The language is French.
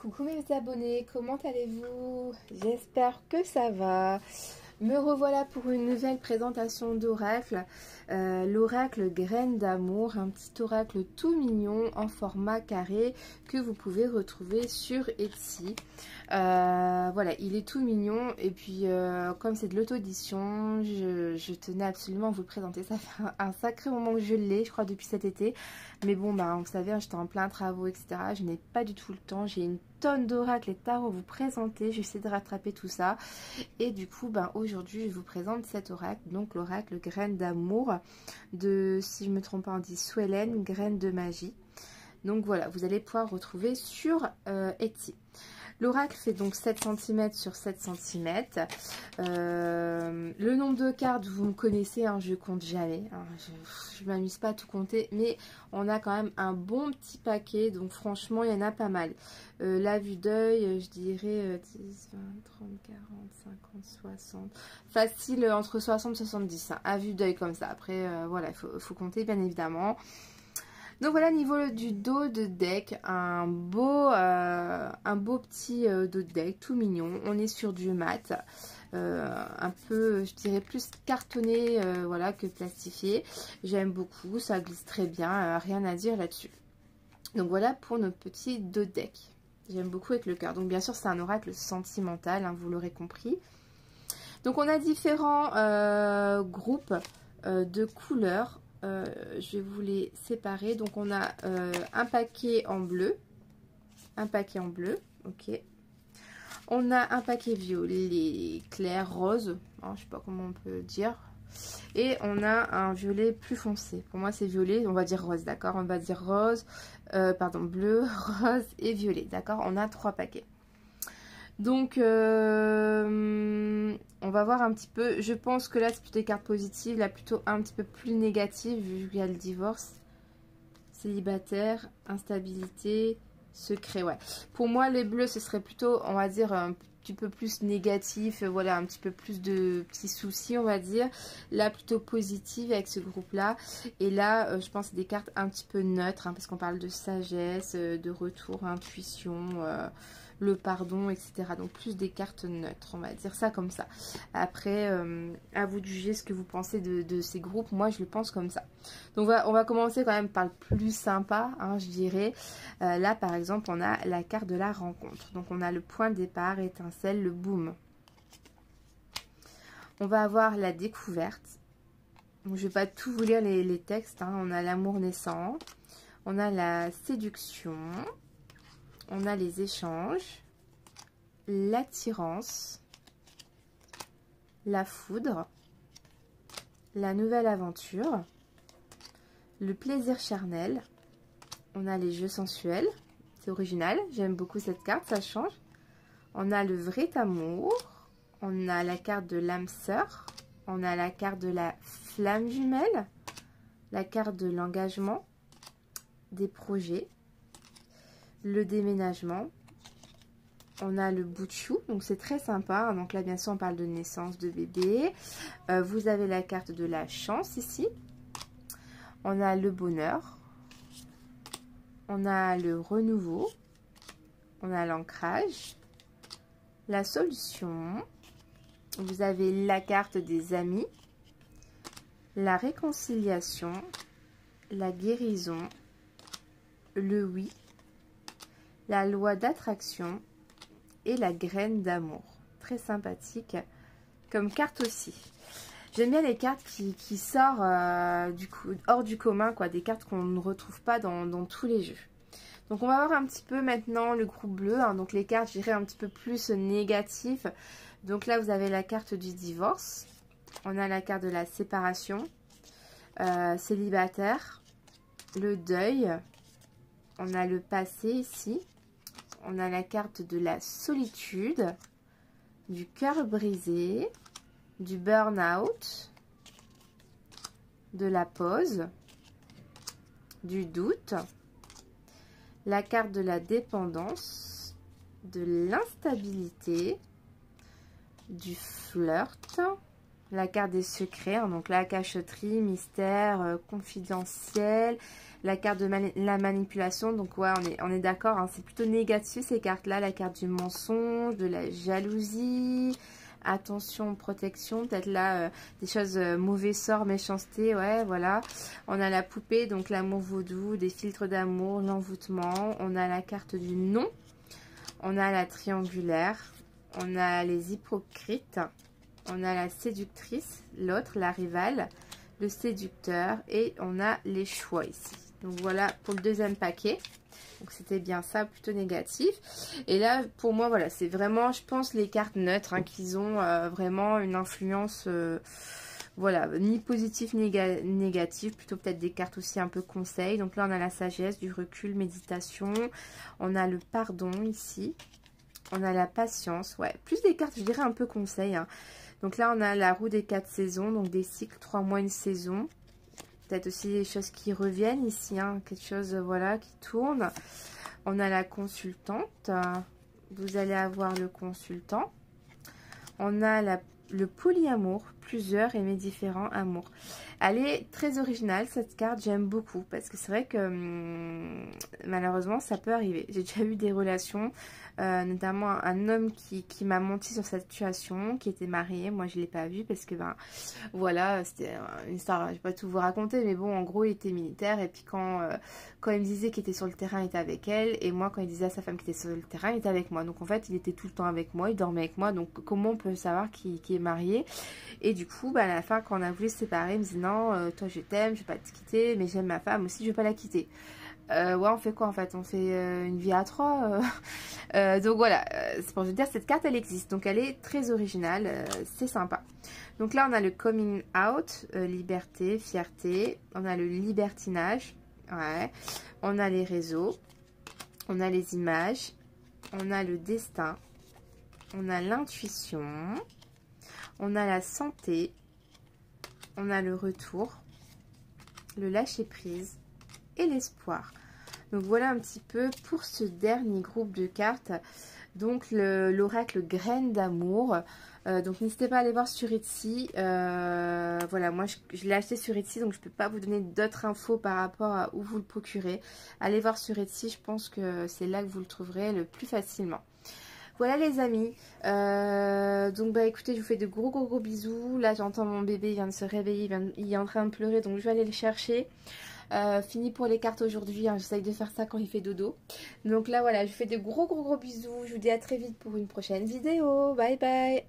Coucou mes abonnés, comment allez-vous? J'espère que ça va. Me revoilà pour une nouvelle présentation d'oracle. L'oracle Graine d'Amour, un petit oracle tout mignon en format carré que vous pouvez retrouver sur Etsy. Voilà, il est tout mignon et puis comme c'est de l'auto-édition, je tenais absolument à vous le présenter. Ça fait un sacré moment que je l'ai, je crois, depuis cet été. Mais bon, bah, vous savez, j'étais en plein travaux, etc. Je n'ai pas du tout le temps. J'ai une tonne d'oracles et de tarots à vous présenter. J'essaie de rattraper tout ça. Et du coup, ben, aujourd'hui, je vous présente cet oracle. Donc, l'oracle Graine d'Amour de, si je ne me trompe pas, on dit Swellen, Graine de Magie. Donc, voilà, vous allez pouvoir retrouver sur Etsy. L'oracle fait donc 7 cm sur 7 cm. Le nombre de cartes, vous me connaissez, hein, je compte jamais. Hein, je m'amuse pas à tout compter, mais on a quand même un bon petit paquet. Donc franchement, il y en a pas mal. La vue d'œil, je dirais 10, 20, 30, 40, 50, 60. Facile entre 60 et 70. Hein, à vue d'œil comme ça. Après, voilà, il faut compter bien évidemment. Donc voilà, niveau du dos de deck, un beau petit dos de deck, tout mignon. On est sur du mat, un peu, je dirais, plus cartonné voilà, que plastifié. J'aime beaucoup, ça glisse très bien, rien à dire là-dessus. Donc voilà pour notre petit dos de deck. J'aime beaucoup avec le cœur. Donc bien sûr, c'est un oracle sentimental, hein, vous l'aurez compris. Donc on a différents groupes de couleurs. Je vais vous les séparer. Donc on a un paquet en bleu, ok. On a un paquet violet clair, rose, hein, je sais pas comment on peut dire. Et on a un violet plus foncé. Pour moi c'est violet, on va dire rose, d'accord. On va dire rose, pardon, bleu, rose et violet, d'accord. On a 3 paquets. Donc, on va voir un petit peu. Je pense que là, c'est plutôt des cartes positives. Là, plutôt un petit peu plus négatives, vu qu'il y a le divorce. Célibataire, instabilité, secret, ouais. Pour moi, les bleus, ce serait plutôt, on va dire, un petit peu plus négatif. Voilà, un petit peu plus de petits soucis, on va dire. Là, plutôt positive avec ce groupe-là. Et là, je pense que c'est des cartes un petit peu neutres, hein, parce qu'on parle de sagesse, de retour, intuition, le pardon, etc. Donc plus des cartes neutres, on va dire ça comme ça. Après, à vous de juger ce que vous pensez de ces groupes. Moi, je le pense comme ça. Donc on va commencer quand même par le plus sympa, hein, je dirais. Là, par exemple, on a la carte de la rencontre. Donc on a le point de départ, étincelle, le boom. On va avoir la découverte. Donc, je ne vais pas tout vous lire les textes. Hein. On a l'amour naissant. On a la séduction. On a les échanges, l'attirance, la foudre, la nouvelle aventure, le plaisir charnel. On a les jeux sensuels, c'est original, j'aime beaucoup cette carte, ça change. On a le vrai amour, on a la carte de l'âme sœur, on a la carte de la flamme jumelle, la carte de l'engagement, des projets. Le déménagement, on a le bout de chou, donc c'est très sympa. Donc là, bien sûr, on parle de naissance de bébé. Vous avez la carte de la chance ici. On a le bonheur. On a le renouveau. On a l'ancrage. La solution. Vous avez la carte des amis. La réconciliation. La guérison. Le oui. La loi d'attraction et la graine d'amour. Très sympathique comme carte aussi. J'aime bien les cartes qui sortent hors du commun, quoi, des cartes qu'on ne retrouve pas dans tous les jeux. Donc on va voir un petit peu maintenant le groupe bleu. Hein, donc les cartes, je dirais un petit peu plus négatives. Donc là, vous avez la carte du divorce. On a la carte de la séparation. Célibataire. Le deuil. On a le passé ici. On a la carte de la solitude, du cœur brisé, du burn-out, de la pause, du doute, la carte de la dépendance, de l'instabilité, du flirt, la carte des secrets, hein, donc la cachotterie, mystère, confidentiel, la carte de la manipulation, donc ouais, on est d'accord, hein, c'est plutôt négatif ces cartes-là, la carte du mensonge, de la jalousie, attention, protection, peut-être là, des choses, mauvais sort, méchanceté, ouais, voilà. On a la poupée, donc l'amour vaudou, des filtres d'amour, l'envoûtement, on a la carte du non, on a la triangulaire, on a les hypocrites, on a la séductrice, l'autre, la rivale, le séducteur et on a les choix ici. Donc voilà pour le deuxième paquet. Donc c'était bien ça, plutôt négatif. Et là, pour moi, voilà, c'est vraiment, je pense, les cartes neutres hein, qui ont vraiment une influence, voilà, ni positive ni négative. Plutôt peut-être des cartes aussi un peu conseils. Donc là, on a la sagesse, du recul, méditation. On a le pardon ici. On a la patience, ouais, plus des cartes, je dirais, un peu conseil. Hein. Donc là, on a la roue des 4 saisons, donc des cycles, 3 mois, une saison. Peut-être aussi des choses qui reviennent ici, hein, quelque chose, voilà, qui tourne. On a la consultante, vous allez avoir le consultant. On a le polyamour, plusieurs et mes différents amours. Elle est très originale cette carte, j'aime beaucoup parce que c'est vrai que malheureusement ça peut arriver. J'ai déjà eu des relations, notamment un homme qui m'a menti sur cette situation, qui était marié. Moi je ne l'ai pas vu parce que ben voilà, c'était une histoire, je ne vais pas tout vous raconter, mais bon en gros il était militaire et puis quand il me disait qu'il était sur le terrain il était avec elle et moi quand il disait à sa femme qu'il était sur le terrain il était avec moi. Donc en fait il était tout le temps avec moi, il dormait avec moi, donc comment on peut savoir qui est marié? Et du coup bah, à la fin quand on a voulu se séparer il me dit non toi je t'aime, je vais pas te quitter mais j'aime ma femme aussi, je vais pas la quitter. Ouais, on fait quoi en fait? On fait une vie à trois. Donc voilà, c'est pour vous dire, cette carte elle existe, donc elle est très originale, c'est sympa. Donc là on a le coming out, liberté, fierté, on a le libertinage, ouais, on a les réseaux, on a les images, on a le destin, on a l'intuition, on a la santé, on a le retour, le lâcher prise et l'espoir. Donc voilà un petit peu pour ce dernier groupe de cartes. Donc l'oracle graine d'amour. Donc n'hésitez pas à aller voir sur Etsy. Voilà, moi je l'ai acheté sur Etsy, donc je ne peux pas vous donner d'autres infos par rapport à où vous le procurez. Allez voir sur Etsy, je pense que c'est là que vous le trouverez le plus facilement. Voilà les amis, donc bah écoutez, je vous fais de gros bisous. Là j'entends mon bébé, il vient de se réveiller, il est en train de pleurer, donc je vais aller le chercher. Fini pour les cartes aujourd'hui, hein, j'essaye de faire ça quand il fait dodo. Donc là voilà, je vous fais de gros bisous, je vous dis à très vite pour une prochaine vidéo, bye bye.